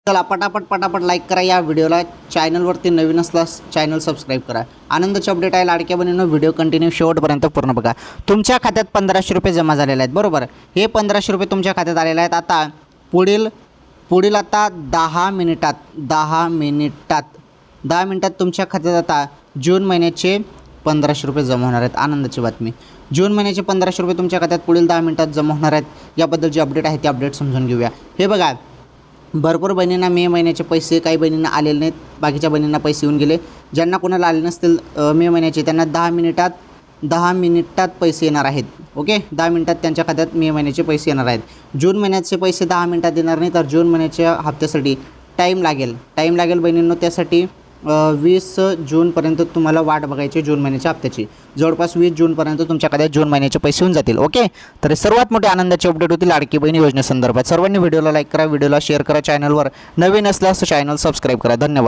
चला पटापट लाईक करा या व्हिडिओला. चॅनलवरती नवीन असल्यास चॅनल सबस्क्राईब करा. आनंदाचे अपडेट आहे लाडक्या बहिणींनो, व्हिडिओ कंटिन्यू शेवटपर्यंत पूर्ण बघा. तुमच्या खात्यात 1500 रुपये जमा झालेले आहेत बरोबर. हे 1500 रुपये तुमच्या खात्यात आलेले आहेत. आता पुढील आता 10 मिनिटात तुमच्या खात्यात आता जून महिन्याचे 1500 रुपये जमा होणार आहेत. आनंदाची बातमी, जून महिन्याचे 1500 रुपये तुमच्या खात्यात पुढील 10 मिनिटात जमा होणार आहेत. याबद्दल जे अपडेट आहे ते अपडेट समजून घेऊया. हे बघा, भरपूर बहिणींना मे महिन्याचे पैसे, काही बहिणींना आलेले नाहीत, बाकीच्या बहिणींना पैसे येऊन गेले. ज्यांना कोणाला आले नसतील मे महिन्याचे त्यांना 10 मिनिटात पैसे येणार आहेत. ओके, 10 मिनिटात त्यांच्या खात्यात मे महिन्याचे पैसे येणार आहेत. जून महिन्याचे पैसे 10 मिनिटात येणार नाही, तर जून महिन्याच्या हप्त्यासाठी टाईम लागेल बहिणींनो. त्यासाठी 20 जूनपर्यंत तुम्हाला वाट बघायची. जून महिन्याच्या हप्त्याची जवळपास 20 जूनपर्यंत तुमच्या खात्यात जून महिन्याचे पैसे होऊन जातील. ओके, तर सर्वात मोठी आनंदाची अपडेट होती लाडकी बहिणी योजनेसंदर्भात. सर्वांनी व्हिडिओला लाईक करा, व्हिडिओला शेअर करा, चॅनलवर नवीन असल्यास चॅनल सबस्क्राईब करा. धन्यवाद.